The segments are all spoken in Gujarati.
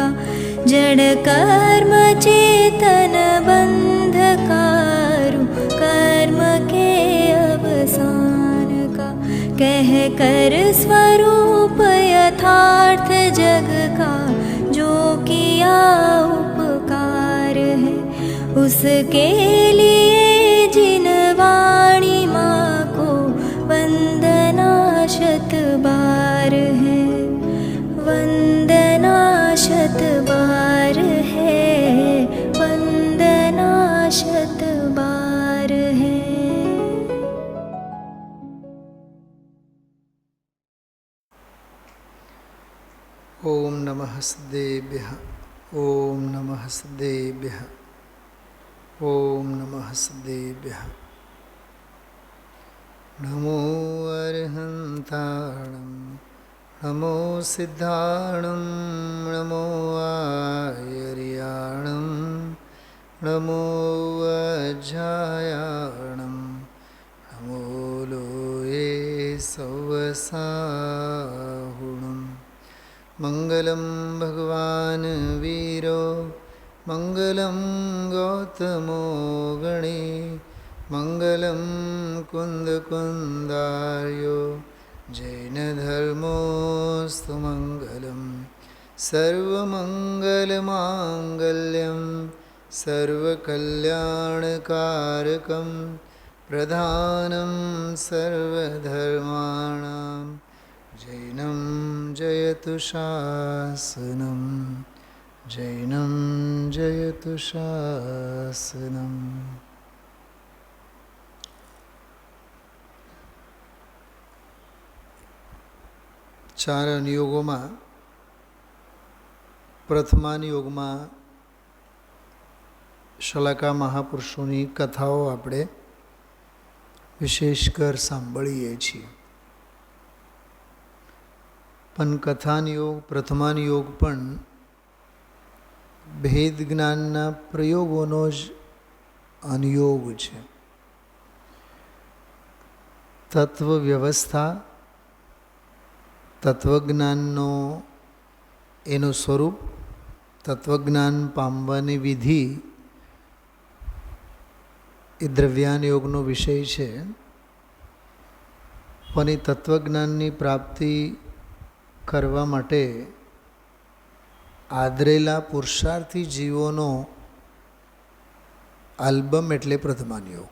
का जड़ कर्म चेतन बंधकारु कर्म के अवसान का कह कर स्वरूप यथार्थ जग का जो किया उपकार है उसके लिए जिन वाणी माँ को वंदना शत बार है वंदना शत बार है वंदना शत बार है। ओम नमः सदेभ्यः ओम नमः सदेभ्यः ओम नमः सदेभ्यः। नमो अरहन्ताणं नमो सिद्धाणं नमो आयर्याणं नमो अज्जायाणं नमो लोये सवसाहुणं। मंगलम भगवान वीरो मंगलम गौतमो गणे मंगलम कुंद कुंदार्यो जैन धर्मोस्तु मंगलम सर्वमंगलमांगल्यं सर्वकल्याणकारकं प्रधानं सर्वधर्माणां जैनं जयतु शासनं जैनं जयतु शासनं। चार अनुयोगों प्रथमानुयोग में शलाका महापुरुषों कथाओं आपणे विशेषकर सांभळीए छीए। पण कथानुयोग प्रथमानुयोग पण भेद ज्ञानना प्रयोगोनो ज अनुयोग छे। तत्व व्यवस्था तत्वज्ञाननो एनु स्वरूप तत्वज्ञान पामवानी विधि ए द्रव्यानुयोगनो विषय छे। पण ए तत्वज्ञाननी प्राप्ति करवा माटे आदरेला पुरुषार्थी जीवोनो आल्बम एटले प्रथमानुयोग।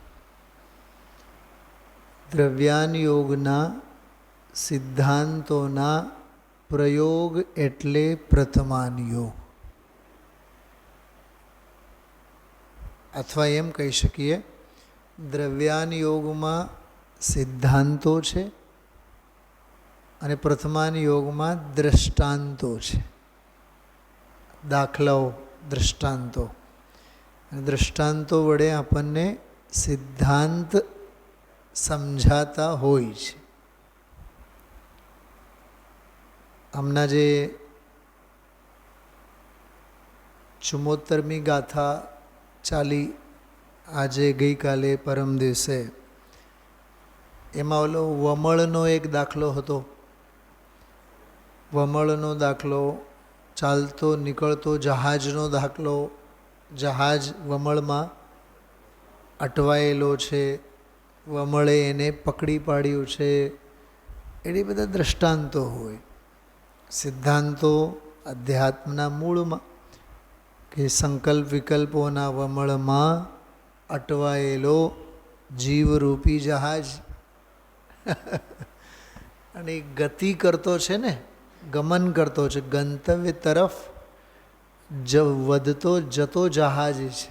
द्रव्यानुयोगना सिद्धांतोना प्रयोग एटले प्रथमानुयोग। अथवा एम कही शकीए द्रव्यानुयोग में सिद्धांतो छे અને પ્રથમાનુયોગમાં દૃષ્ટાંતો છે, દાખલાઓ દૃષ્ટાંતો। દૃષ્ટાંતો વડે આપણને સિદ્ધાંત સમજાતા હોય છે। આમના જે 74મી ગાથા ચાલી આજે ગઈકાલે પરમ દિવસે, એમાં ઓલો વમળનો એક દાખલો હતો। વમળનો દાખલો, ચાલતો નીકળતો જહાજનો દાખલો, જહાજ વમળમાં અટવાયેલો છે, વમળે એને પકડી પાડ્યું છે, એવી બધા દૃષ્ટાંતો હોય। સિદ્ધાંતો અધ્યાત્મના મૂળમાં કે સંકલ્પ વિકલ્પોના વમળમાં અટવાયેલો જીવરૂપી જહાજ અને ગતિ કરતો છે ને, ગમન કરતો છે, ગંતવ્ય તરફ વધતો જતો જહાજ છે।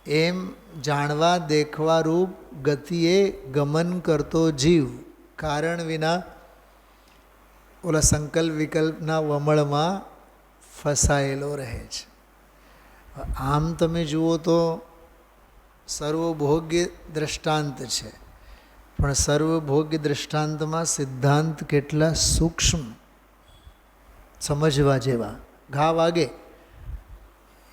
એમ જાણવા દેખવા રૂપ ગતિએ ગમન કરતો જીવ કારણ વિના ઓલા સંકલ્પ વિકલ્પના વમળમાં ફસાયેલો રહે છે। આમ તમે જુઓ તો સર્વભોગ્ય દ્રષ્ટાંત છે, પણ સર્વભોગ્ય દૃષ્ટાંતમાં સિદ્ધાંત કેટલા સૂક્ષ્મ, સમજવા જેવા, ઘા વાગે।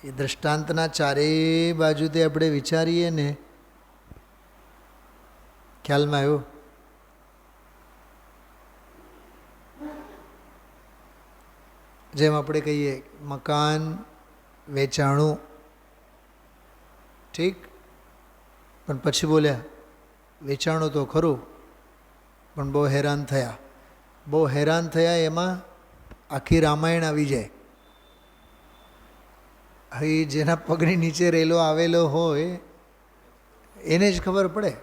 એ દૃષ્ટાંતના ચારેય બાજુથી આપણે વિચારીએ ને, ખ્યાલમાં આવ્યો? જેમ આપણે કહીએ મકાન વેચાણું, ઠીક, પણ પછી બોલ્યા વેચાણું તો ખરું પણ બહુ હેરાન થયા. એમાં આખી રામાયણ આવી જાય. હવે જેના પગની નીચે રેલો આવેલો હોય એને જ ખબર પડે.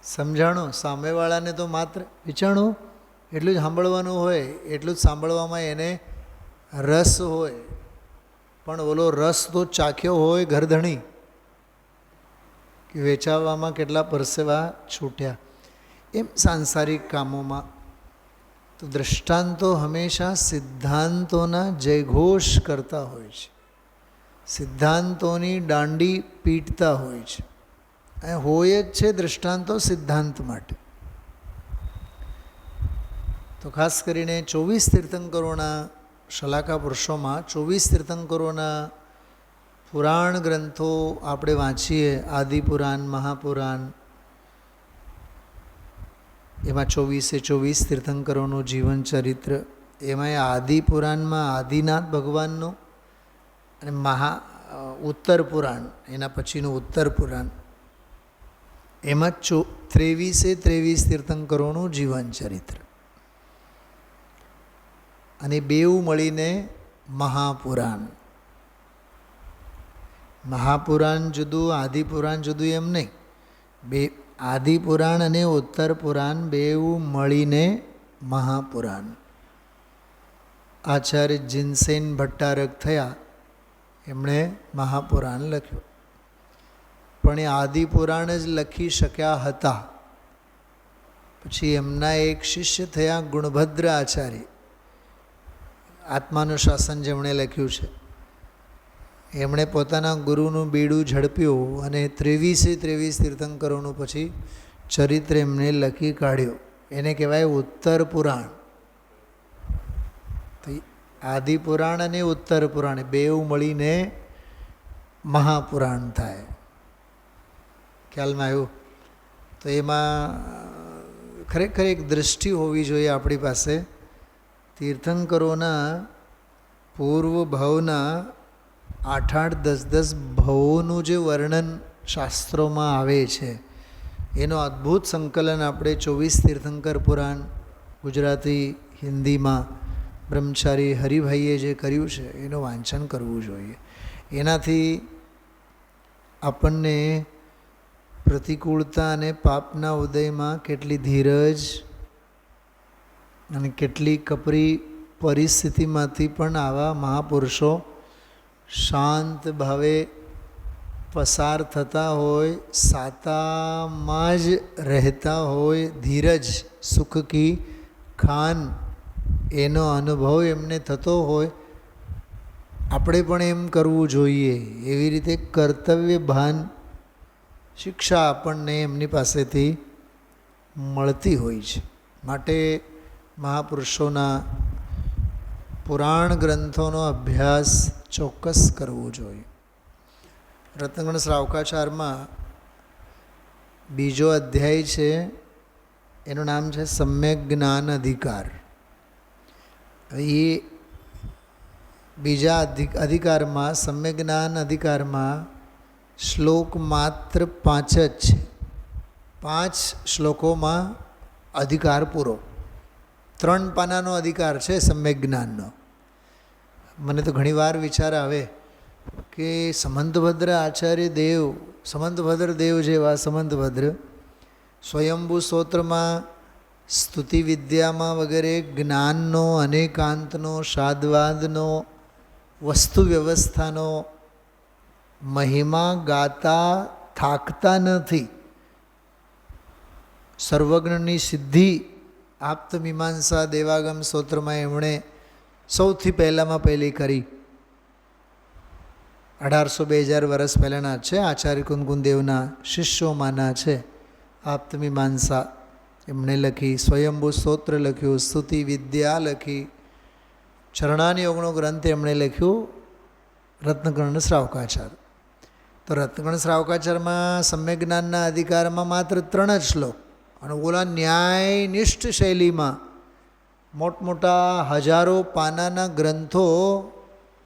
સમજાણો સામેવાળાને તો માત્ર વિચારણું એટલું જ સાંભળવાનું હોય, એટલું જ સાંભળવામાં એને રસ હોય, પણ ઓલો રસ તો ચાખ્યો હોય ઘરધણી કે વેચાવવામાં કેટલા પરસેવા છૂટ્યા. એમ સાંસારિક કામોમાં તો દૃષ્ટાંતો હંમેશા સિદ્ધાંતોના જયઘોષ કરતા હોય છે, સિદ્ધાંતોની દાંડી પીટતા હોય છે. અને હોય જ છે દૃષ્ટાંતો સિદ્ધાંત માટે. તો ખાસ કરીને 24 તીર્થંકરોના શલાકા પુરુષોમાં 24 તીર્થંકરોના પુરાણ ગ્રંથો આપણે વાંચીએ, આદિપુરાણ, મહાપુરાણ, એમાં 24 તીર્થંકરોનું જીવન ચરિત્ર, એમાં આદિપુરાણમાં આદિનાથ ભગવાનનું અને ઉત્તર પુરાણ, એના પછીનું ઉત્તર પુરાણ, એમાં 23 તીર્થંકરોનું જીવન ચરિત્ર, અને બેઉ મળીને મહાપુરાણ. મહાપુરાણ જુદું, આદિપુરાણ જુદું એમ નહીં, બે આદિપુરાણ અને ઉત્તર પુરાણ બેઉ મળીને મહાપુરાણ. આચાર્ય જીનસેન ભટ્ટારક થયા, એમણે મહાપુરાણ લખ્યું, પણ એ આદિપુરાણ જ લખી શક્યા હતા. પછી એમના એક શિષ્ય થયા ગુણભદ્ર આચાર્ય, આત્માનું શાસન જેમણે લખ્યું છે. એમણે પોતાના ગુરુનું બીડું ઝડપ્યું અને 23 તીર્થંકરોનું પછી ચરિત્ર એમણે લખી કાઢ્યું. એને કહેવાય ઉત્તર પુરાણ. તો આદિપુરાણ અને ઉત્તર પુરાણ બેઉ મળીને મહાપુરાણ થાય. ખ્યાલમાં આવ્યું? તો એમાં ખરેખર એક દૃષ્ટિ હોવી જોઈએ આપણી પાસે. તીર્થંકરોના પૂર્વ ભાવના 8-8, 10-10 ભાવોનું જે વર્ણન શાસ્ત્રોમાં આવે છે, એનો અદ્ભુત સંકલન આપણે 24 તીર્થંકર પુરાણ ગુજરાતી હિન્દીમાં બ્રહ્મચારી હરિભાઈએ જે કર્યું છે એનું વાંચન કરવું જોઈએ. એનાથી આપણને પ્રતિકૂળતા અને પાપના ઉદયમાં કેટલી ધીરજ અને કેટલી કપરી પરિસ્થિતિમાંથી પણ આવા મહાપુરુષો શાંત ભાવે પસાર થતા હોય, સાતામાં જ રહેતા હોય, ધીરજ સુખ કી ખાન એનો અનુભવ એમને થતો હોય. આપણે પણ એમ કરવું જોઈએ. એવી રીતે કર્તવ્ય ભાન શિક્ષા આપણને એમની પાસેથી મળતી હોય છે. માટે મહાપુરુષોના પુરાણ ગ્રંથોનો અભ્યાસ ચોક્કસ કરવો જોઈએ. રત્નગણ શ્રાવકાચારમાં બીજો અધ્યાય છે, એનું નામ છે સમ્યક જ્ઞાન અધિકાર. એ બીજા અધિકારમાં, સમ્યક જ્ઞાન અધિકારમાં શ્લોક માત્ર 5 જ છે. 5 શ્લોકોમાં અધિકાર પૂરો. 3 પાનાનો અધિકાર છે સમ્યક જ્ઞાનનો. મને તો ઘણીવાર વિચાર આવે કે સમંતભદ્ર આચાર્ય દેવ, સમંતભદ્ર દેવ જેવા સમંતભદ્ર સ્વયંભૂ સ્તોત્રમાં, સ્તુતિ વિદ્યામાં વગેરે જ્ઞાનનો, અનેકાંતનો, સાદવાદનો, વસ્તુ વ્યવસ્થાનો મહિમા ગાતા થાકતા નથી. સર્વજ્ઞની સિદ્ધિ આપ્તમીમાંસા દેવાગમ સ્તોત્રમાં એમણે સૌથી પહેલી કરી. 1800-2000 વર્ષ પહેલાંના છે. આચાર્ય કુંદકુંદેવના શિષ્યોમાંના છે. આપ્તમીમાંસા એમણે લખી, સ્વયંભૂ સ્તોત્ર લખ્યું, સ્તુતિ વિદ્યા લખી, ચરણાનિયોગનો ગ્રંથ એમણે લખ્યું રત્નગણ શ્રાવકાચાર્ય. તો રત્નગણ શ્રાવકાચાર્યમાં સમ્યક જ્ઞાનના અધિકારમાં માત્ર 3 જ શ્લોક, અને ઓલા ન્યાયનિષ્ઠ શૈલીમાં મોટમોટા હજારો પાનાના ગ્રંથો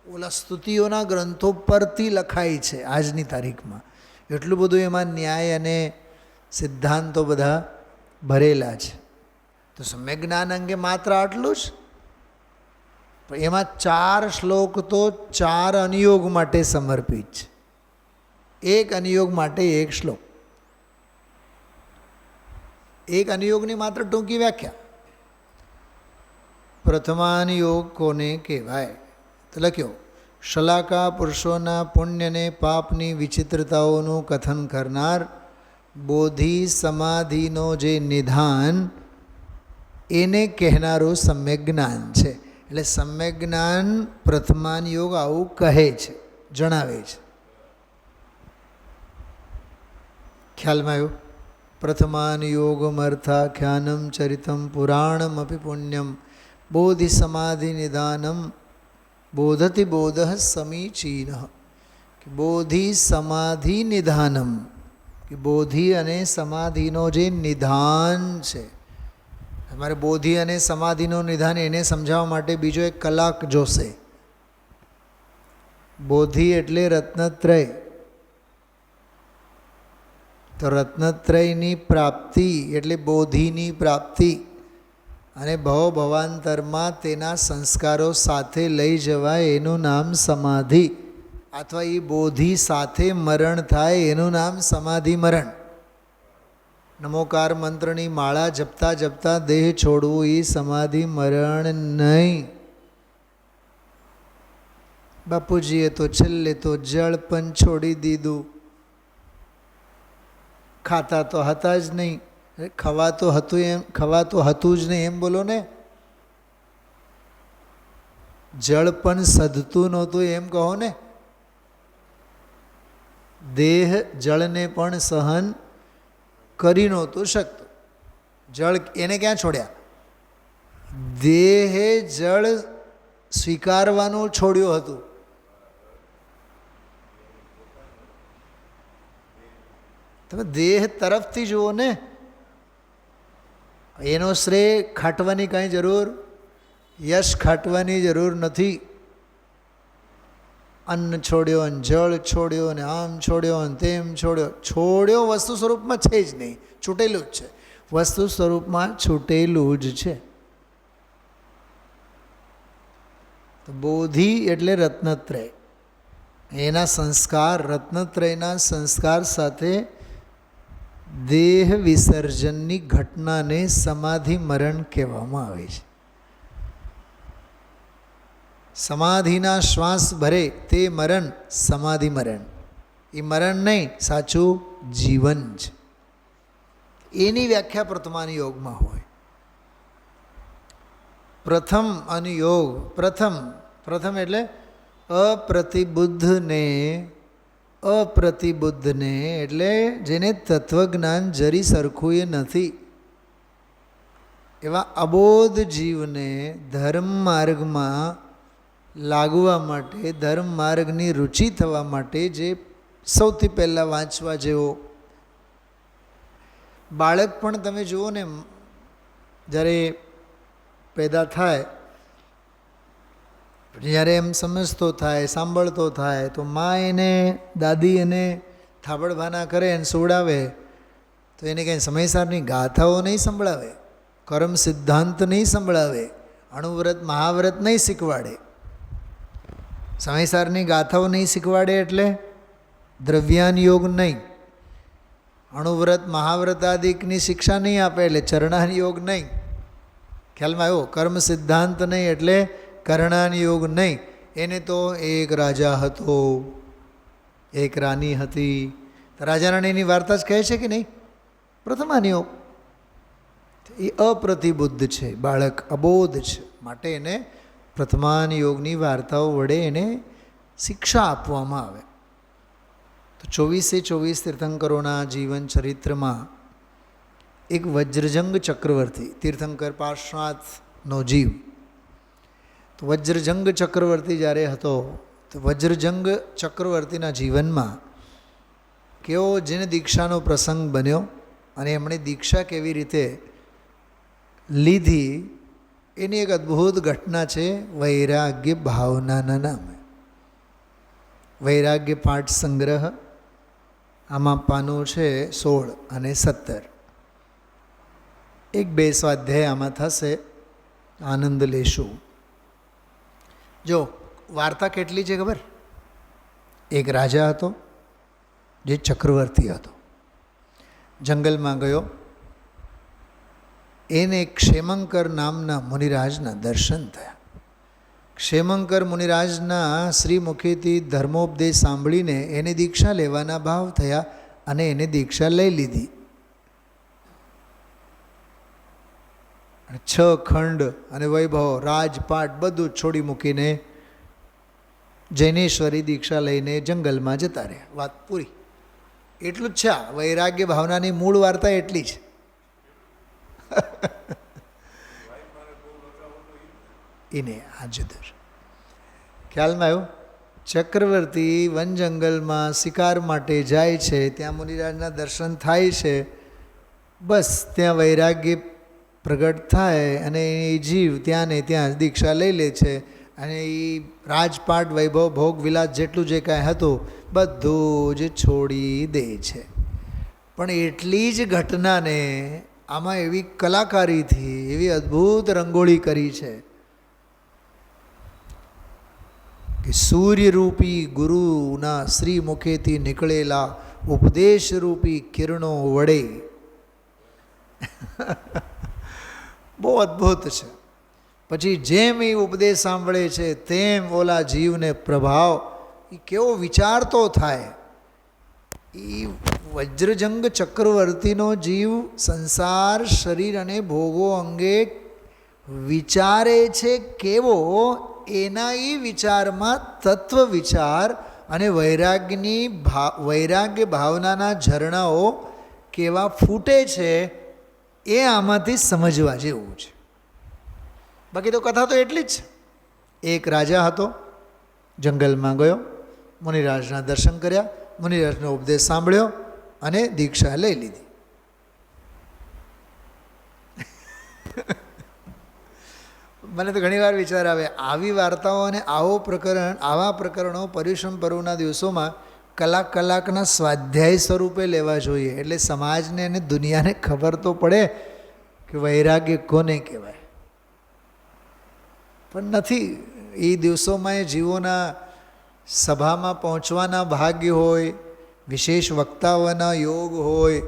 ઓલા સ્તુતિઓના ગ્રંથો પરથી લખાય છે આજની તારીખમાં. એટલું બધું એમાં ન્યાય અને સિદ્ધાંતો બધા ભરેલા છે. તો સમ્યક જ્ઞાન અંગે માત્ર આટલું જ, પણ એમાં 4 શ્લોક તો 4 અનુયોગ માટે સમર્પિત છે. એક અનુયોગ માટે 1 શ્લોક. એક અનુયોગની માત્ર ટૂંકી વ્યાખ્યા. પ્રથમાનુયોગ કોને કહેવાય? તો લખ્યો, શલાકા પુરુષોના પુણ્યને પાપની વિચિત્રતાઓનું કથન કરનાર બોધિ સમાધિનો જે નિધાન એને કહેનારું સમ્યક જ્ઞાન છે. એટલે સમ્યક જ્ઞાન પ્રથમાનુયોગ આવું કહે છે, જણાવે છે. ખ્યાલમાં આવ્યું? પ્રથમાનુયોગમર્થાખ્યાનમ ચરિતમ પુરાણમપી પુણ્યમ બોધિ સમાધિ નિદાનમ બોધતિ બોધ સમીચીન. કે બોધિ સમાધિ નિધાનમ, કે બોધિ અને સમાધિનો જે નિધાન છે. તમારે બોધિ અને સમાધિનો નિધાન એને સમજાવવા માટે બીજો 1 કલાક જોશે. બોધિ એટલે રત્નત્રય. તો રત્નત્રયની પ્રાપ્તિ એટલે બોધિની પ્રાપ્તિ, અને ભવાંતરમાં તેના સંસ્કારો સાથે લઈ જવાય એનું નામ સમાધિ, અથવા એ બોધિ સાથે મરણ થાય એનું નામ સમાધિ મરણ. નમોકાર મંત્રની માળા જપતા જપતા દેહ છોડવું એ સમાધિ મરણ નહીં. બાપુજીએ તો છેલ્લે તો જળ પણ છોડી દીધું. ખાતા તો હતા જ નહીં, ખવાતું હતું જ નહીં એમ બોલો ને. જળ પણ સધતું નહોતું એમ કહો ને. દેહ જળને પણ સહન કરી નહોતું શકતું. જળ એને ક્યાં છોડ્યા? દેહે જળ સ્વીકારવાનું છોડ્યું હતું. તમે દેહ તરફથી જુઓ ને. એનો શ્રેય ખાટવાની કાંઈ જરૂર, યશ ખાટવાની જરૂર નથી. અન્ન છોડ્યો અને જળ છોડ્યો ને આમ છોડ્યો અને તેમ છોડ્યો. છોડ્યો વસ્તુ સ્વરૂપમાં છે જ નહીં, છૂટેલું જ છે. વસ્તુ સ્વરૂપમાં છૂટેલું જ છે. તો બોધિ એટલે રત્નત્રય. એના સંસ્કાર, રત્નત્રયના સંસ્કાર સાથે દેહ વિસર્જનની ઘટનાને સમાધિ મરણ કહેવામાં આવે છે. સમાધિના શ્વાસ ભરે તે મરણ સમાધિ મરણ. એ મરણ નહીં, સાચું જીવન છે. એની વ્યાખ્યા પ્રથમાનુયોગમાં હોય. પ્રથમ અનુયોગ, પ્રથમ એટલે અપ્રતિબુદ્ધને એટલે જેને તત્વજ્ઞાન જરી સરખું એ નથી એવા અબોધ જીવને ધર્મ માર્ગમાં લાગવા માટે, ધર્મ માર્ગની રુચિ થવા માટે જે સૌથી પહેલાં વાંચવા જેવો. બાળક પણ તમે જુઓ ને, જ્યારે પેદા થાય, જ્યારે એમ સમજતો થાય, સાંભળતો થાય, તો મા એને, દાદી એને થાબડભાના કરે અને સુવડાવે તો એને કંઈ સમયસારની ગાથાઓ નહીં સંભળાવે, કર્મ સિદ્ધાંત નહીં સંભળાવે, અણુવ્રત મહાવ્રત નહીં શીખવાડે. સમયસારની ગાથાઓ નહીં શીખવાડે એટલે દ્રવ્યાન યોગ નહીં, અણુવ્રત મહાવ્રત આદિકની શિક્ષા નહીં આપે એટલે ચરણાન યોગ નહીં. ખ્યાલમાં આવ્યો? કર્મ સિદ્ધાંત નહીં એટલે કરણાન યોગ નહીં. એને તો એક રાજા હતો, એક રાની હતી. રાજા રાણીની વાર્તા જ કહે છે કે નહીં? પ્રથમાન યોગ. એ અપ્રતિબુદ્ધ છે, બાળક અબોધ છે, માટે એને પ્રથમાન યોગની વાર્તાઓ વડે એને શિક્ષા આપવામાં આવે. તો 24 તીર્થંકરોના જીવન ચરિત્રમાં એક વજ્રજંગ ચક્રવર્તી, તીર્થંકર પાર્શ્વનાથનો જીવ. તો વજ્રજંગ ચક્રવર્તી જ્યારે હતો, તો વજ્રજંગ ચક્રવર્તીના જીવનમાં કેવો જેને દીક્ષાનો પ્રસંગ બન્યો અને એમણે દીક્ષા કેવી રીતે લીધી એની એક અદ્ભુત ઘટના છે વૈરાગ્ય ભાવનાના નામે. વૈરાગ્ય પાઠ સંગ્રહ, આમાં પાનું છે 16 અને 17. એક બે સ્વાધ્યાય આમાં થશે, આનંદ લેશું. જો વાર્તા કેટલી છે ખબર? એક રાજા હતો જે ચક્રવર્તી હતો. જંગલમાં ગયો, એને ક્ષેમંકર નામના મુનિરાજના દર્શન થયા. ક્ષેમંકર મુનિરાજના શ્રી મુખેથી ધર્મોપદેશ સાંભળીને એને દીક્ષા લેવાના ભાવ થયા અને એને દીક્ષા લઈ લીધી. 6 ખંડ અને વૈભવ, રાજપાટ બધું છોડી મૂકીને જૈનેશ્વરી દીક્ષા લઈને જંગલમાં જતા રહ્યા. વાત પૂરી. એટલું જ છે. વૈરાગ્ય ભાવનાની મૂળ વાર્તા એટલી જ. એને આ જુદું ખ્યાલમાં આવ્યું. ચક્રવર્તી વન જંગલમાં શિકાર માટે જાય છે, ત્યાં મુનિરાજના દર્શન થાય છે. બસ ત્યાં વૈરાગ્ય પ્રગટ થાય અને એ જીવ ત્યાં ને ત્યાં દીક્ષા લઈ લે છે અને એ રાજપાટ, વૈભવ, ભોગ વિલાસ જેટલું જે કાંઈ હતું બધું જ છોડી દે છે. પણ એટલી જ ઘટનાને આમાં એવી કલાકારીથી એવી અદ્ભુત રંગોળી કરી છે કે સૂર્યરૂપી ગુરુના શ્રી મુખેથી નીકળેલા ઉપદેશરૂપી કિરણો વડે બહુ અદ્ભુત છે. પછી જેમ એ ઉપદેશ સાંભળે છે તેમ ઓલા જીવને પ્રભાવ, એ કેવો વિચારતો થાય. એ વજ્રજંગ ચક્રવર્તીનો જીવ સંસાર, શરીર અને ભોગો અંગે વિચારે છે કેવો, એના એ વિચારમાં તત્વ વિચાર અને વૈરાગ્ય ભાવનાના ઝરણાઓ કેવા ફૂટે છે એ આમાંથી સમજવા જેવું છે. બાકી તો કથા તો એટલી જ છે. એક રાજા હતો, જંગલમાં ગયો, મુનિરાજના દર્શન કર્યા, મુનિરાજનો ઉપદેશ સાંભળ્યો અને દીક્ષા લઈ લીધી. મને તો ઘણીવાર વિચાર આવે, આવી વાર્તાઓ અને આવા પ્રકરણો પર્યુષણ પર્વના દિવસોમાં કલાકના સ્વાધ્યાય સ્વરૂપે લેવા જોઈએ. એટલે સમાજને અને દુનિયાને ખબર તો પડે કે વૈરાગ્ય કોને કહેવાય. પણ નથી. એ દિવસોમાં એ જીવોના સભામાં પહોંચવાના ભાગ્ય હોય, વિશેષ વક્તાઓના યોગ હોય,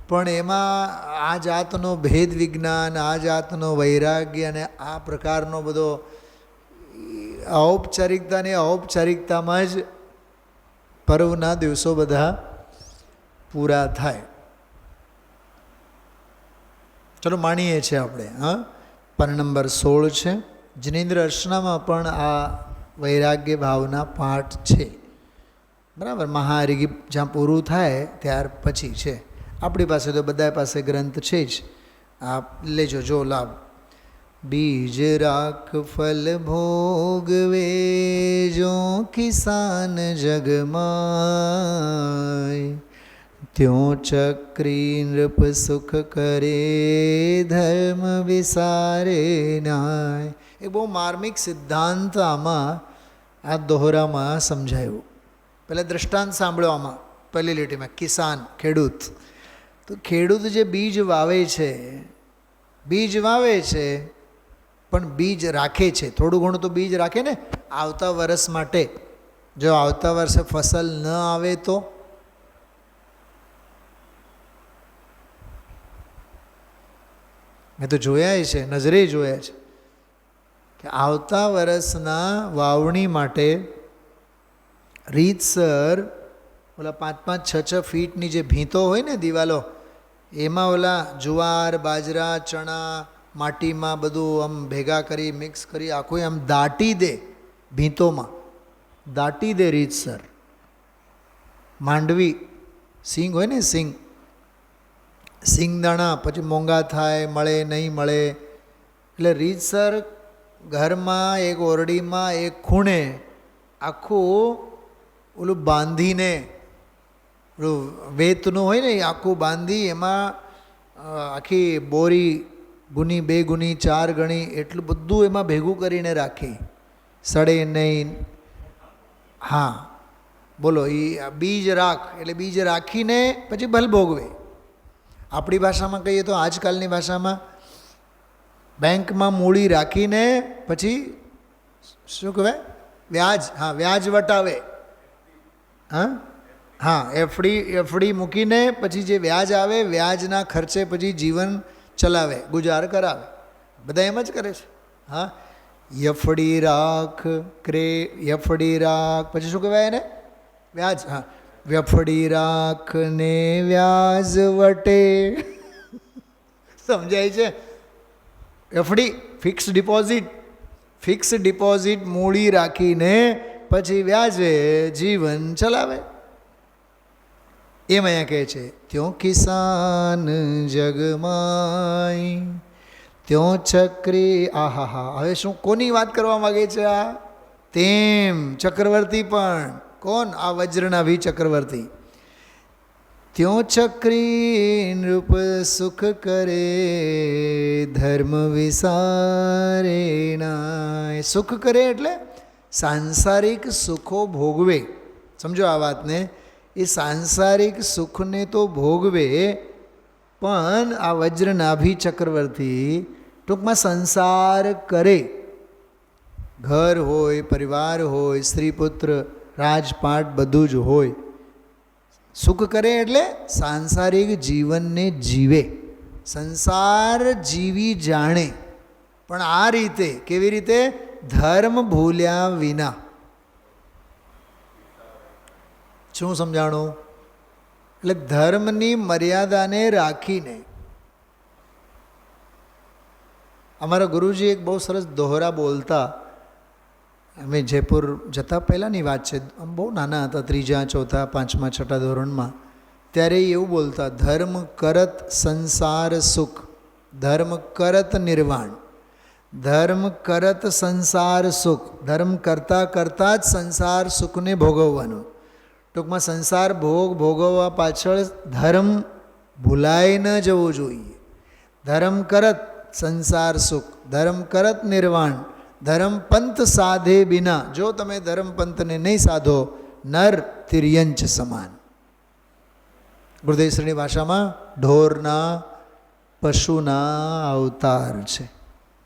પણ એમાં આ જાતનો ભેદ વિજ્ઞાન, આ જાતનો વૈરાગ્ય અને આ પ્રકારનો બધો ઔપચારિકતાની ઔપચારિકતામાં જ પર્વના દિવસો બધા પૂરા થાય. ચલો માણીએ છીએ આપણે. પાન નંબર 16 છે. જિનેન્દ્ર અર્ચનામાં પણ આ વૈરાગ્ય ભાવના પાઠ છે. બરાબર. મહારિગી જ્યાં પૂરું થાય ત્યાર પછી છે. આપણી પાસે તો બધા પાસે ગ્રંથ છે જ. આપ લેજો, જો લાભ. બીજ રાખ ફલ ભોગવે જો કિસાન જગમાય, ત્યોં ચક્રી નૃપ સુખ કરે ધર્મ વિસારે નાય. એ બહુ માર્મિક સિદ્ધાંત આમાં આ દોહરામાં સમજાયું. પહેલાં દૃષ્ટાંત સાંભળ્યો આમાં પહેલી લીટીમાં. કિસાન, ખેડૂત. તો ખેડૂત જે બીજ વાવે છે, પણ બીજ રાખે છે, થોડું ઘણું તો બીજ રાખે ને આવતા વર્ષ માટે. જો આવતા વર્ષે ફસલ ન આવે તો મેં તો જોયા છે, નજરે જોયા છે કે આવતા વર્ષના વાવણી માટે રીતસર ઓલા 5-5, 6-6 ફીટની જે ભીંતો હોય ને દિવાલો, એમાં ઓલા જુવાર, બાજરા, ચણા માટીમાં બધું આમ ભેગા કરી મિક્સ કરી આખું આમ દાટી દે. ભીંતોમાં દાટી દે રીતસર. માંડવી સિંગ હોય ને, સિંગ દાણા પછી મોંઘા થાય, મળે નહીં મળે, એટલે રીતસર ઘરમાં એક ઓરડીમાં એક ખૂણે આખું ઓલું બાંધીને, ઓલું વેતનું હોય ને એ આખું બાંધી એમાં આખી બોરી ગુની 2 ગુની 4 ગણી એટલું બધું એમાં ભેગું કરીને રાખે, સડે નહીં. હા બોલો, એ બીજ રાખ એટલે બીજ રાખીને પછી ભલ ભોગવે. આપણી ભાષામાં કહીએ તો આજકાલની ભાષામાં બેંકમાં મૂડી રાખીને પછી શું કહેવાય, વ્યાજ. હા, વ્યાજ વટાવે. હા એફડી મૂકીને પછી જે વ્યાજ આવે, વ્યાજના ખર્ચે પછી જીવન ચલાવે, ગુજાર કરાવે. બધા એમ જ કરે છે. હા, એફડી રાખ એફડી રાખ પછી શું કહેવાય એને, વ્યાજ. હા, એફડી રાખ ને વ્યાજ વટે. સમજાય છે? એફડી ફિક્સ ડિપોઝિટ મૂડી રાખીને પછી વ્યાજે જીવન ચલાવે. એમ અહીંયા કહે છે, ત્યો કિસાન જગમાય ત્યો ચક્રી. આહા, હવે શું કોની વાત કરવા માગે છે આ? તેમ ચક્રવર્તી પણ. કોણ? આ વજ્રનાભી ચક્રવર્તી. ત્યો ચક્રી નૃપ સુખ કરે ધર્મ વિસારે નાય. સુખ કરે એટલે સાંસારિક સુખો ભોગવે. સમજો આ વાતને. એ સાંસારિક સુખને તો ભોગવે, પણ આ વજ્રનાભી ચક્રવર્તી ટૂંકમાં સંસાર કરે. ઘર હોય, પરિવાર હોય, સ્ત્રી પુત્ર, રાજપાટ બધું જ હોય. સુખ કરે એટલે સાંસારિક જીવનને જીવે, સંસાર જીવી જાણે. પણ આ રીતે, કેવી રીતે? ધર્મ ભૂલ્યા વિના. શું સમજાણું? એટલે ધર્મની મર્યાદાને રાખીને. અમારા ગુરુજી એક બહુ સરસ દોહરા બોલતા. અમે જયપુર જતા પહેલાંની વાત છે, આમ બહુ નાના હતા, 3જા 4થા 5મા 6ઠા ધોરણમાં. ત્યારે એવું બોલતા, ધર્મ કરત સંસાર સુખ, ધર્મ કરત નિર્વાણ. ધર્મ કરત સંસાર સુખ. ધર્મ કરતાં કરતાં જ સંસાર સુખને ભોગવવાનું. ટૂંકમાં સંસાર ભોગવવા પાછળ ધર્મ ભૂલાઈ ન જવું જોઈએ. ધર્મ કરત સંસાર સુખ, ધર્મ કરત નિર્વાણ. ધર્મ પંથ સાધે બિના. જો તમે ધર્મ પંથને નહીં સાધો, નર તિર્યંચ સમાન. ગુરુદેવશ્રીની ભાષામાં ઢોરના, પશુના અવતાર છે,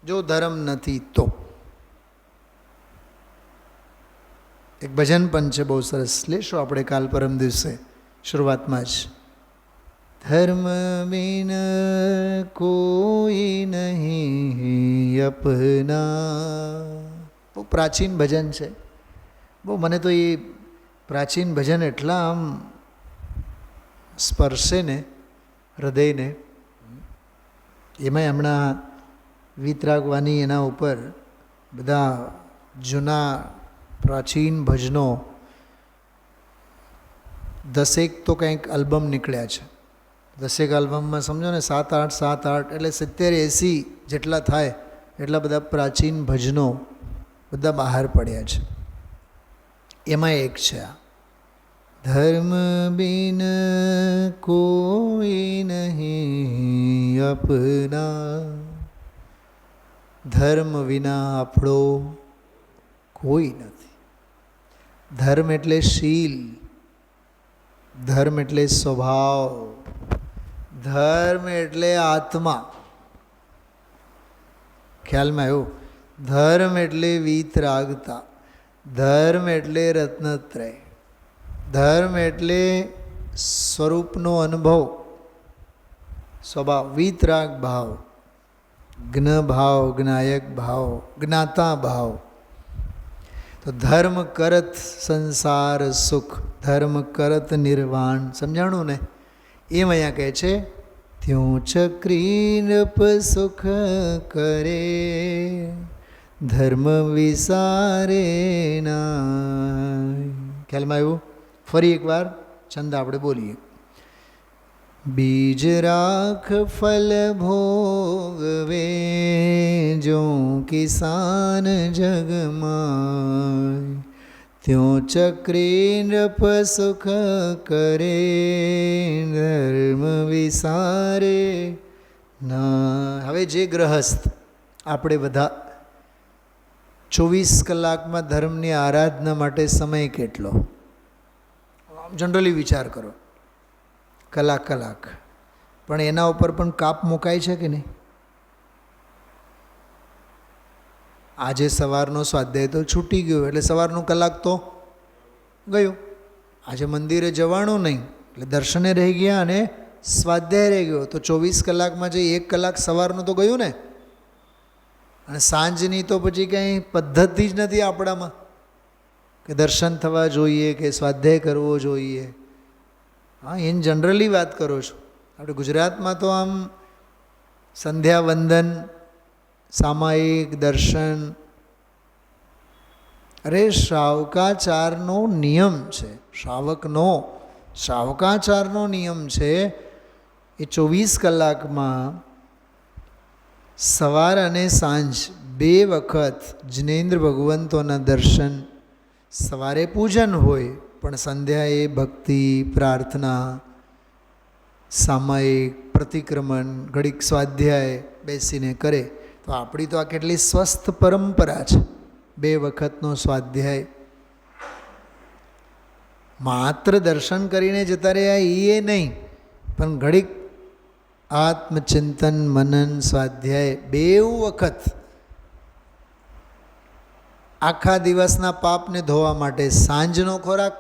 જો ધર્મ નથી તો. એક ભજન પણ છે બહુ સરસ, લેશો આપણે કાલ પરમ દિવસે શરૂઆતમાં જ. ધર્મ બિન કોઈ નહીં અપના. બહુ પ્રાચીન ભજન છે. બહુ મને તો એ પ્રાચીન ભજન એટલા આમ સ્પર્શે ને હૃદયને. એમાંય હમણાં વિતરાગવાની એના ઉપર બધા જૂના પ્રાચીન ભજનો 10 તો કંઈક આલ્બમ નીકળ્યા છે. 10 આલ્બમમાં સમજો ને 7-8 એટલે 70-80 જેટલા થાય એટલા બધા પ્રાચીન ભજનો બધા બહાર પડ્યા છે. એમાં એક છે આ, ધર્મ બિન કોઈ નહીં અપના. ધર્મ વિના આપણો કોઈ નથી. ધર્મ એટલે શીલ, ધર્મ એટલે સ્વભાવ, ધર્મ એટલે આત્મા. ખ્યાલમાં આવ્યું? ધર્મ એટલે વીતરાગતા, ધર્મ એટલે રત્નત્રય, ધર્મ એટલે સ્વરૂપનો અનુભવ, સ્વભાવ, વીતરાગ ભાવ, જ્ઞ ભાવ, જ્ઞાયક ભાવ, જ્ઞાતા ભાવ. તો ધર્મ કરત સંસાર સુખ, ધર્મ કરત નિર્વાણ. સમજાણું ને? એમ અહીંયા કહે છે, ત્યું ચક્રી નૃપ સુખ કરે ધર્મ વિસારે ના. ખ્યાલમાં આવ્યું? ફરી એકવાર છંદ આપણે બોલીએ. બીજ રાખ ફલ ભોગવે જો કિસાન જગમાં ત્યો ચક્રી નૃપ સુખ કરે ધર્મ વિસારે હવે જે ગ્રહસ્થ આપણે બધા 24 કલાકમાં ધર્મની આરાધના માટે સમય કેટલો? જનરલી વિચાર કરો, કલાક પણ એના ઉપર પણ કાપ મુકાય છે કે નહીં? આજે સવારનો સ્વાધ્યાય તો છૂટી ગયો એટલે સવારનું કલાક તો ગયું. આજે મંદિરે જવાનું નહીં એટલે દર્શને રહી ગયા અને સ્વાધ્યાય રહી ગયો. તો 24 કલાકમાં જે 1 કલાક સવારનું તો ગયું ને. અને સાંજની તો પછી કંઈ પદ્ધતિ જ નથી આપણામાં કે દર્શન થવા જોઈએ કે સ્વાધ્યાય કરવો જોઈએ. હા, એને જનરલી વાત કરો છો. આપણે ગુજરાતમાં તો આમ સંધ્યા વંદન, સામાયિક દર્શન, અરે શ્રાવકાચારનો નિયમ છે, શ્રાવકાચારનો નિયમ છે. એ 24 કલાકમાં સવાર અને સાંજ 2 વખત જિનેન્દ્ર ભગવંતોના દર્શન. સવારે પૂજન હોય પણ સંધ્યાએ ભક્તિ, પ્રાર્થના, સામાયિક, પ્રતિક્રમણ, ઘડીક સ્વાધ્યાય બેસીને કરે. તો આપણી તો આ કેટલી સ્વસ્થ પરંપરા છે, 2 વખતનો સ્વાધ્યાય. માત્ર દર્શન કરીને જતા રહ્યા એ નહીં, પણ ઘડીક આત્મચિંતન, મનન, સ્વાધ્યાય 2 વખત. આખા દિવસના પાપને ધોવા માટે સાંજનો ખોરાક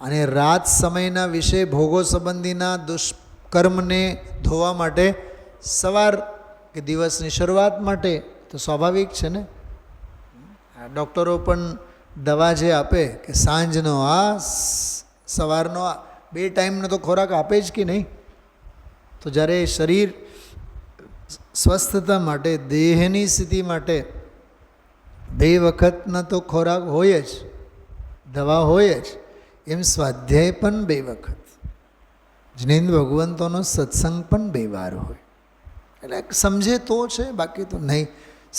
અને રાત સમયના વિશે ભોગો સંબંધીના દુષ્કર્મને ધોવા માટે સવાર કે દિવસની શરૂઆત માટે. તો સ્વાભાવિક છે ને. ડૉક્ટરો પણ દવા જે આપે કે સાંજનો આ, સવારનો આ, 2 ટાઈમનો તો ખોરાક આપે જ કે નહીં. તો જ્યારે શરીર સ્વસ્થતા માટે, દેહની સ્થિતિ માટે 2 વખતના તો ખોરાક હોય જ, દવા હોય જ. એમ સ્વાધ્યાય પણ 2 વખત. જિનેન્દ્ર ભગવંતોનો સત્સંગ પણ 2 વાર હોય. એટલે સમજે તો છે, બાકી તો નહીં.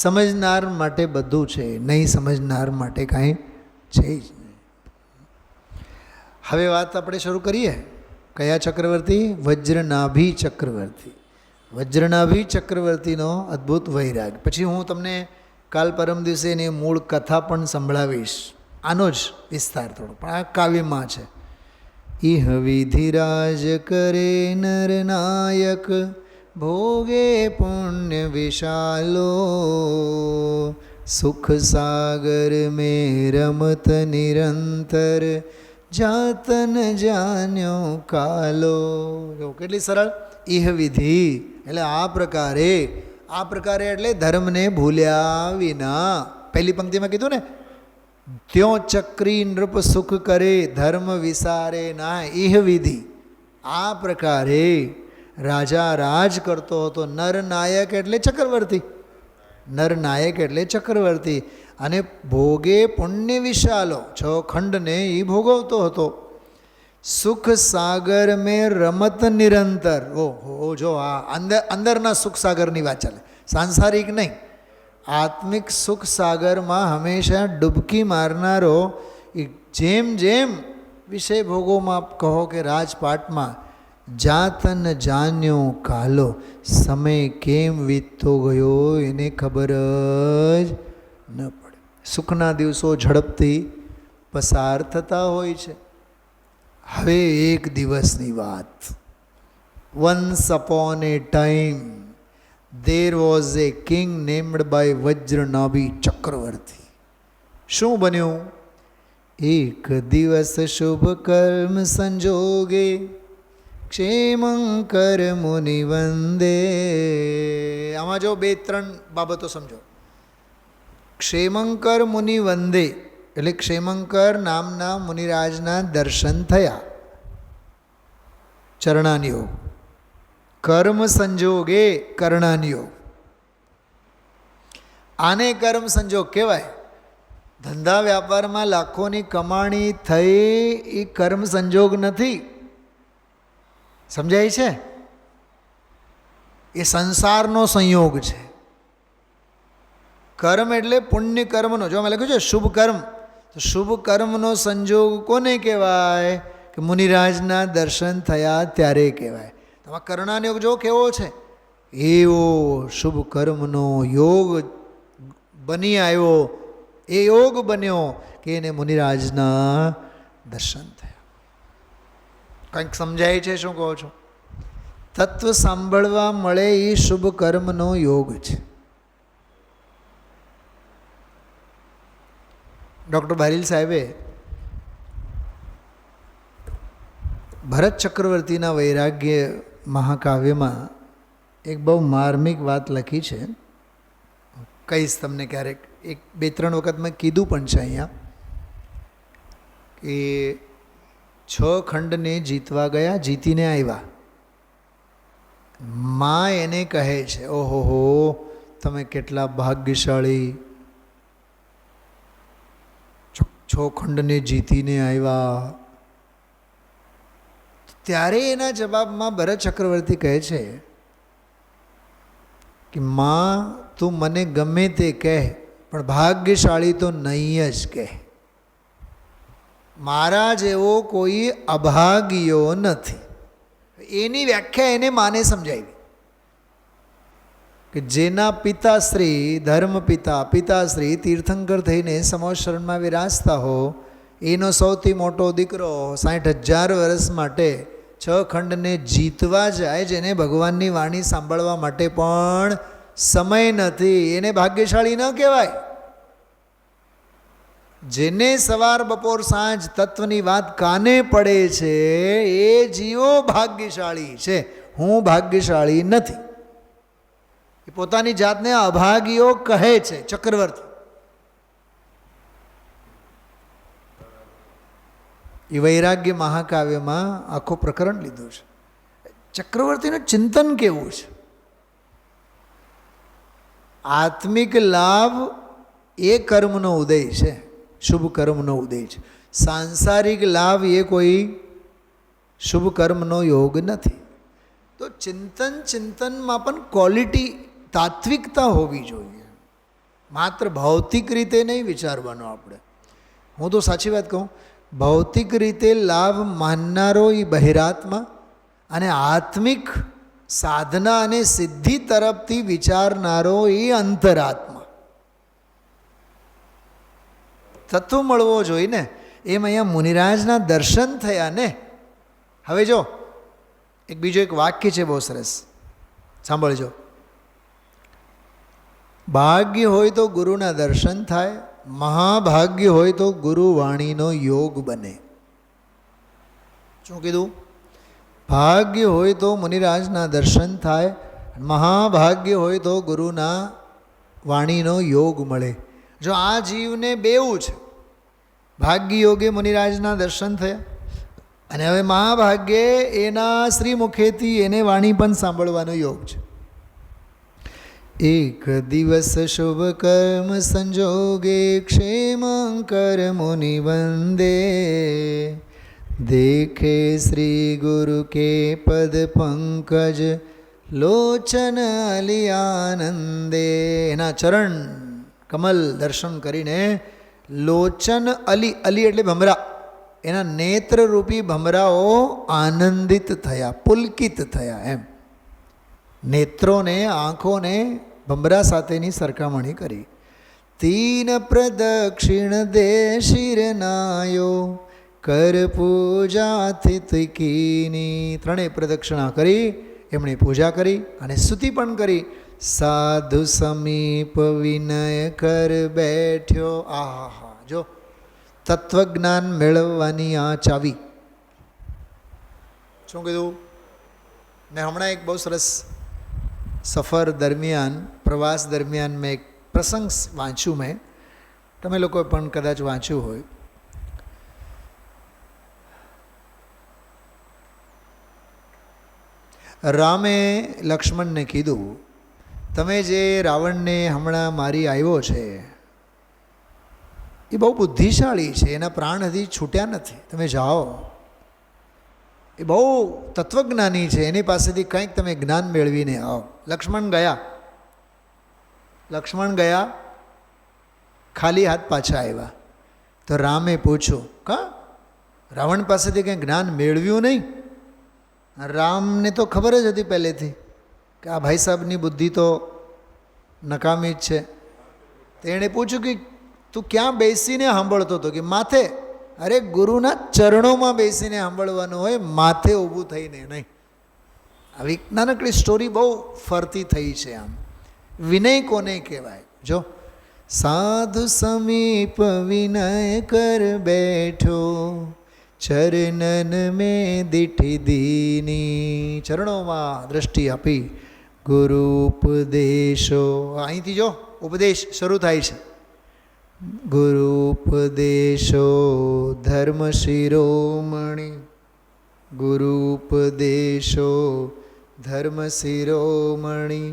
સમજનાર માટે બધું છે, નહીં સમજનાર માટે કાંઈ છે જ નહીં. હવે વાત આપણે શરૂ કરીએ. કયા ચક્રવર્તી? વજ્રનાભી ચક્રવર્તી. વજ્રનાભી ચક્રવર્તીનો અદ્ભુત વૈરાગ. પછી હું તમને કાલ પરમ દિવસે એની મૂળ કથા પણ સંભળાવીશ. આનો જ વિસ્તાર થોડો, પણ આ કાવ્યમાં છે. ઇહ વિધિરાજ કરે નરનાયક, ભોગે પુણ્ય વિશાલો, સુખ સાગર મેં રમત નિરંતર, જાતન જાન્યો કાલો. જો કેટલી સરળ. ઇહ વિધિ એટલે આ પ્રકારે, આ પ્રકારે એટલે ધર્મને ભૂલ્યા વિના. પહેલી પંક્તિમાં કીધું ને, ત્યો ચક્રી નૃપ સુખ કરે, ધર્મ વિસારે ના. ઇહ વિધિ આ પ્રકારે રાજા રાજ કરતો હતો. નરનાયક એટલે ચક્રવર્તી, નરનાયક એટલે ચક્રવર્તી. અને ભોગે પુણ્ય વિશાલો, 6 ખંડને એ ભોગવતો હતો. સુખ સાગર મેં રમત નિરંતર. ઓહો, જો આ અંદરના સુખ સાગરની વાત ચાલે, સાંસારિક નહીં. આત્મિક સુખ સાગરમાં હંમેશા ડૂબકી મારનારો. જેમ જેમ વિષય ભોગોમાં કહો કે રાજપાટમાં, જાતન જાન્યો કાલો, સમય કેમ વીતતો ગયો એને ખબર જ ન પડે. સુખના દિવસો ઝડપથી પસાર થતા હોય છે. હવે એક દિવસની વાત. Once upon A time there was a king named by વજ્રનાભી ચક્રવર્તી. શું બન્યું? એક દિવસ શુભ કર્મ સંજોગે, ક્ષેમંકર મુનિ વંદે. આમાં જો 2-3 બાબતો સમજો. ક્ષેમંકર મુનિ વંદે એટલે ક્ષેમંકર નામના મુનિરાજના દર્શન થયા, ચરણાનિયોગ. કર્મ સંજોગે, કર્ણાનિયોગ. આને કર્મ સંજોગ કહેવાય. ધંધા વ્યાપારમાં લાખોની કમાણી થઈ એ કર્મ સંજોગ નથી. સમજાય છે? એ સંસારનો સંયોગ છે. કર્મ એટલે પુણ્ય કર્મનો. જો અમે લખ્યું છે શુભ કર્મ, તો શુભ કર્મનો સંજોગ કોને કહેવાય? કે મુનિરાજના દર્શન થયા ત્યારે કહેવાય. તમારા કર્ણાનિયોગ જો કેવો છે. એવો શુભ કર્મનો યોગ બની આવ્યો, એ યોગ બન્યો કે એને મુનિરાજના દર્શન થયા. કંઈક સમજાય છે શું કહો છો? તત્વ સાંભળવા મળે એ શુભ કર્મનો યોગ છે. ડૉક્ટર બારીલ સાહેબે ભરત ચક્રવર્તીના વૈરાગ્ય મહાકાવ્યમાં એક બહુ માર્મિક વાત લખી છે. કહીશ તમને ક્યારેક, એક બે ત્રણ વખત મેં કીધું પણ છે અહીંયા, કે 6 ખંડને જીતવા ગયા, જીતીને આવ્યા. માં એને કહે છે, ઓહો હો, તમે કેટલા ભાગ્યશાળી, 6 ખંડને જીતીને આવ્યા. ત્યારે એના જવાબમાં ભરત ચક્રવર્તી કહે છે કે માં, તું મને ગમે તે કહે પણ ભાગ્યશાળી તો નહીં જ કહે. મારા જેવો કોઈ અભાગ્યો નથી. એની વ્યાખ્યા એને માને સમજાવી કે જેના પિતાશ્રી, ધર્મપિતા પિતાશ્રી તીર્થંકર થઈને સમોશરણમાં વિરાજતા હો, એનો સૌથી મોટો દીકરો 60,000 વર્ષ માટે 6 ખંડને જીતવા જાય, જેને ભગવાનની વાણી સાંભળવા માટે પણ સમય નથી, એને ભાગ્યશાળી ન કહેવાય. જેને સવાર બપોર સાંજ તત્વની વાત કાને પડે છે, એ જીવો ભાગ્યશાળી છે. હું ભાગ્યશાળી નથી. એ પોતાની જાતને અભાગ્યો કહે છે ચક્રવર્તી. એ વૈરાગ્ય મહાકાવ્યમાં આખો પ્રકરણ લીધું છે. ચક્રવર્તીનું ચિંતન કેવું છે? આત્મિક લાભ એ કર્મનો ઉદય છે, શુભ કર્મનો ઉદય છે. સાંસારિક લાભ એ કોઈ શુભ કર્મનો યોગ નથી. તો ચિંતનમાં પણ ક્વોલિટી, તાત્વિકતા હોવી જોઈએ. માત્ર ભૌતિક રીતે નહીં વિચારવાનો આપણે. હું તો સાચી વાત કહું, ભૌતિક રીતે લાભ માનનારો એ બહિરાત્મા, અને આત્મિક સાધના અને સિદ્ધિ તરફથી વિચારનારો એ અંતરાત્મા. તત્વ મળવો જોઈએ ને. એમ અહીંયા મુનિરાજના દર્શન થયા ને. હવે જો બીજો એક વાક્ય છે બહુ સરસ, સાંભળજો. ભાગ્ય હોય તો ગુરુના દર્શન થાય, મહાભાગ્ય હોય તો ગુરુ વાણીનો યોગ બને. શું કીધું? ભાગ્ય હોય તો મુનિરાજના દર્શન થાય, મહાભાગ્ય હોય તો ગુરુના વાણીનો યોગ મળે. જો આ જીવને બેવું છે, ભાગ્ય યોગે મુનિરાજના દર્શન થયા, અને હવે મહાભાગ્યે એના શ્રી મુખેથી એને વાણી પણ સાંભળવાનો યોગ છે. એક દિવસ શુભ કર્મ સંજોગે ક્ષેમંકર મુનિ વંદે, દેખે શ્રી ગુરુ કે પદ પંકજ લોચન અલી આનંદે. એના ચરણ કમલ દર્શન કરીને લોચન અલી, અલી એટલે ભમરા, એના નેત્રરૂપી ભમરાઓ આનંદિત થયા, પુલકિત થયા. એમ નેત્રોને, આંખોને ભમરા સાથેની સરખામણી કરી. તીન પ્રદક્ષિણ દે શિરનાયો, કર પૂજાથી તિકીની. 3 પ્રદક્ષિણા કરી એમણે પૂજા કરી અને સ્તુતિ પણ કરી. સાધુ સમીપ વિનય કર બેઠ્યો. આહા, જો તત્વજ્ઞાન મેળવવાની આ ચાવી. શું કીધું? મેં હમણાં એક બહુ સરસ સફર દરમિયાન, પ્રવાસ દરમિયાન મેં એક પ્રસંગ વાંચ્યું. મેં, તમે લોકોએ પણ કદાચ વાંચ્યું હોય. રામે લક્ષ્મણને કીધું, તમે જે રાવણને હમણાં મારી આવ્યો છે એ બહુ બુદ્ધિશાળી છે, એના પ્રાણ હજી છૂટ્યા નથી, તમે જાઓ. એ બહુ તત્વજ્ઞાની છે, એની પાસેથી કંઈક તમે જ્ઞાન મેળવીને આવો. લક્ષ્મણ ગયા, ખાલી હાથ પાછા આવ્યા. તો રામે પૂછ્યું, રાવણ પાસેથી કંઈ જ્ઞાન મેળવ્યું નહીં? રામને તો ખબર જ હતી પહેલેથી કે આ ભાઈ સાહેબની બુદ્ધિ તો નકામી જ છે. તેણે પૂછ્યું કે તું ક્યાં બેસીને સાંભળતો હતો? કે માથે. અરે ગુરુના ચરણોમાં બેસીને સાંભળવાનું હોય, માથે ઊભું થઈને નહીં. આવી નાનકડી સ્ટોરી બહુ ફરતી થઈ છે. આમ વિનય કોને કહેવાય? જો સાધુ સમીપ વિનય કર બેઠો, ચરણન મેં દીઠી દીની. ચરણોમાં દ્રષ્ટિ આપી ગુરુ ઉપદેશો. અહીંથી જો ઉપદેશ શરૂ થાય છે. ગુરુ ઉપદેશો ધર્મ શિરોમણી, ગુરુ ઉપદેશો ધર્મ શિરોમણી,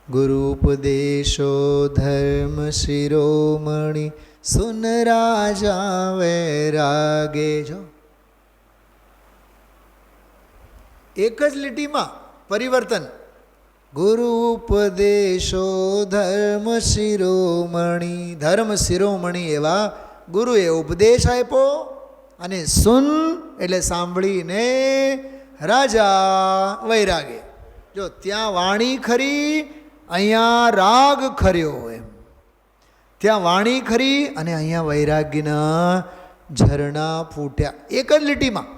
ગુરુ ઉપદેશો ધર્મ શિરોમણી, સુન રાજા વૈરાગે. જો એક જ લીટીમાં પરિવર્તન. ગુરુ ઉપદેશો ધર્મ શિરોમણી, ધર્મ શિરોમણી એવા ગુરુએ ઉપદેશ આપ્યો, અને સુન એટલે સાંભળીને રાજા વૈરાગે. જો ત્યાં વાણી ખરી, અહીંયા રાગ ખર્યો. એમ ત્યાં વાણી ખરી અને અહીંયા વૈરાગ્યના ઝરણા ફૂટ્યા એક જ લીટીમાં.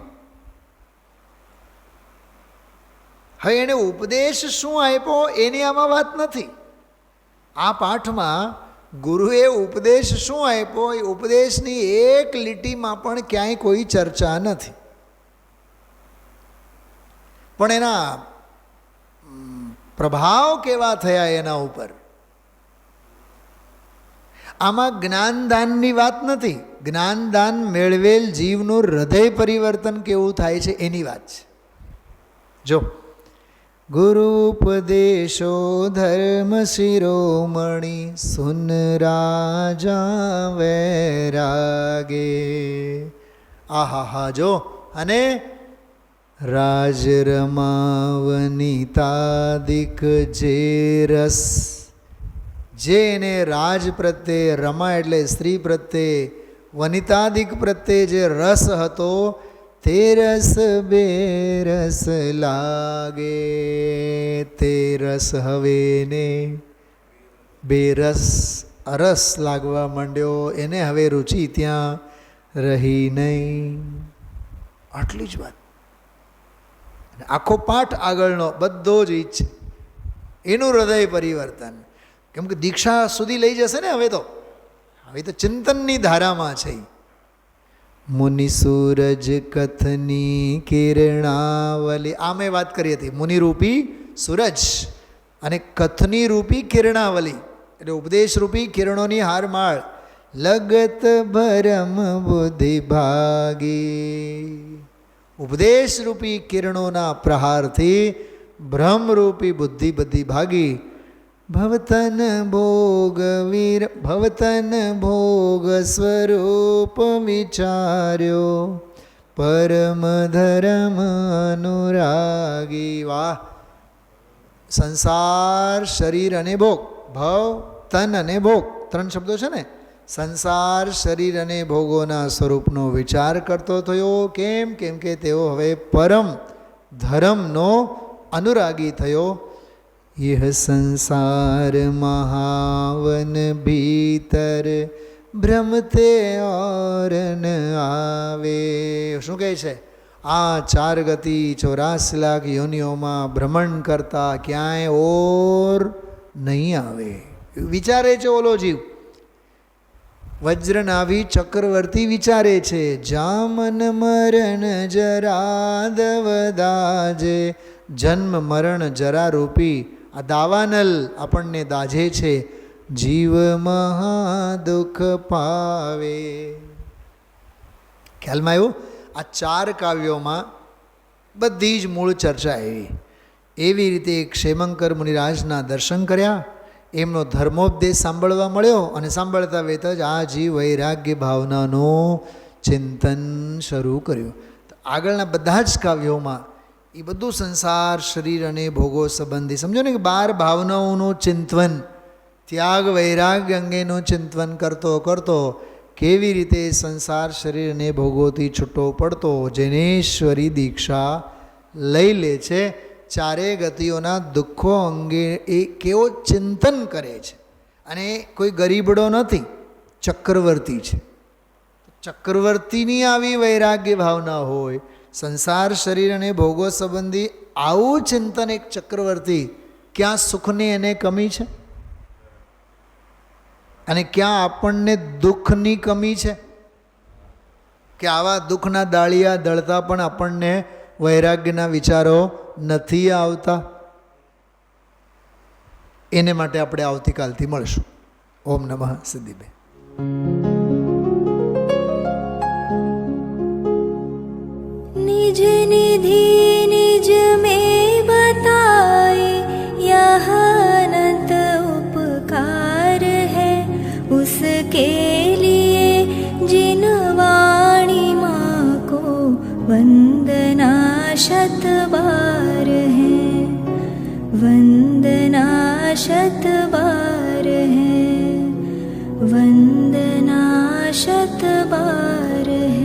હવે એને ઉપદેશ શું આપ્યો એની આમાં વાત નથી. આ પાઠમાં ગુરુએ ઉપદેશ શું આપ્યો એ ઉપદેશની એક લીટીમાં પણ ક્યાંય કોઈ ચર્ચા નથી. પણ એના પ્રભાવ કેવા થયા એના ઉપર. આમાં જ્ઞાનદાનની વાત નથી. જ્ઞાનદાન મેળવેલ જીવનું હૃદય પરિવર્તન કેવું થાય છે એની વાત છે. જો ગુરુ ઉપદેશો ધર્મ શિરોમણી, સુન રાજા વૈરાગે. આહા જો. અને રાજ રમાવનિતાદિક જે રસ, જે એને રાજ પ્રત્યે, રમા એટલે સ્ત્રી પ્રત્યે, વનિતાદિક પ્રત્યે જે રસ હતો તે રસ બેરસ લાગે. તે રસ હવે ને બેરસ અરસ લાગવા માંડ્યો. એને હવે રુચિ ત્યાં રહી નહીં. આટલી જ વાત. આખો પાઠ આગળનો બધો જ ઈ છે. એનું હૃદય પરિવર્તન. કેમ કે દીક્ષા સુધી લઈ જશે ને. હવે તો ચિંતનની ધારામાં છે. મુનિ સૂરજ કથની કિરણાવલી. આ મેં વાત કરી હતી. મુનિરૂપી સૂરજ અને કથની રૂપી કિરણાવલી એટલે ઉપદેશ રૂપી કિરણોની હારમાળ. લગત ભરમ બુદ્ધિ ભાગી. ઉપદેશ રૂપી કિરણોના પ્રહારથી ભ્રમરૂપી બુદ્ધિ બધી ભાગી. ભવતન ભોગ વીર ભવતન ભોગ સ્વરૂપ વિચાર્યો, પરમ ધર્મ અનુરાગી. વાહ! સંસાર, શરીર અને ભોગ. ભવ, તન અને ભોગ 3 શબ્દો છે ને. સંસાર, શરીર અને ભોગોના સ્વરૂપનો વિચાર કરતો થયો. કેમ? કેમ કે તેઓ હવે પરમ ધર્મનો અનુરાગી થયો. यह संसार महावन भीतर भ्रमते और न आवे. શું કહે છે? આ 4 ગતિ 84 લાખ યોનિઓમાં ભ્રમણ કરતા ક્યાંય ઓર નહીં આવે. વિચારે છે ઓલો જીવ. વજ્રનાભી ચક્રવર્તી વિચારે છે. જામન મરણ જરા દવદાજે. જન્મ મરણ જરા રૂપી આ દાવાનલ આપણને દાઝે છે. જીવ મહા દુઃખ પાવે. ખ્યાલમાં આવ્યું? આ 4 કાવ્યોમાં બધી જ મૂળ ચર્ચા એવી રીતે ક્ષેમંકર મુનિરાજના દર્શન કર્યા, એમનો ધર્મોપદેશ સાંભળવા મળ્યો, અને સાંભળતા વેત જ આ જીવ વૈરાગ્ય ભાવનાનું ચિંતન શરૂ કર્યું. આગળના બધા જ કાવ્યોમાં એ બધું સંસાર, શરીર અને ભોગો સંબંધી, સમજો ને કે 12 ભાવનાઓનું ચિંતન, ત્યાગ વૈરાગ્ય અંગેનું ચિંતન કરતો કરતો કેવી રીતે સંસાર શરીરને ભોગોથી છૂટો પડતો જૈનેશ્વરી દીક્ષા લઈ લે છે, ચારે ગતિઓના દુઃખો અંગે એ કેવો ચિંતન કરે છે. અને કોઈ ગરીબડો નથી, ચક્રવર્તી છે. ચક્રવર્તીની આવી વૈરાગ્ય ભાવના હોય, સંસાર શરીર અને ભોગો સંબંધી આવું ચિંતન એક ચક્રવર્તી, ક્યાં સુખની એને કમી છે અને ક્યાં આપણને દુઃખની કમી છે કે આવા દુઃખના દાળિયા દળતા પણ આપણને વૈરાગ્યના વિચારો નથી આવતા. એને માટે આપણે આવતીકાલથી મળશું. ઓમ નમઃ સિદ્ધિબેન. निज निधि निज में बताए यह अनंत उपकार है, उसके लिए जिन वाणी माँ को वंदना शत बार है, वंदना शत बार है, वंदना शत बार है.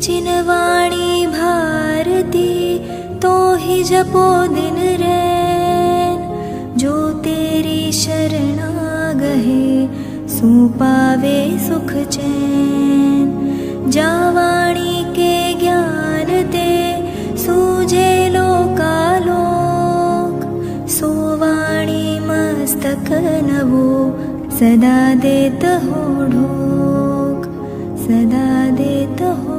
जिन वाणी भारती तो ही जपो दिन रैन, जो तेरी शरणा गहे सो पावे सुख चैन. जा वाणी के ज्ञान ते सूझे लोकालोक, सो वाणी मस्तक नवो सदा देत हो ढोक, सदा देत हो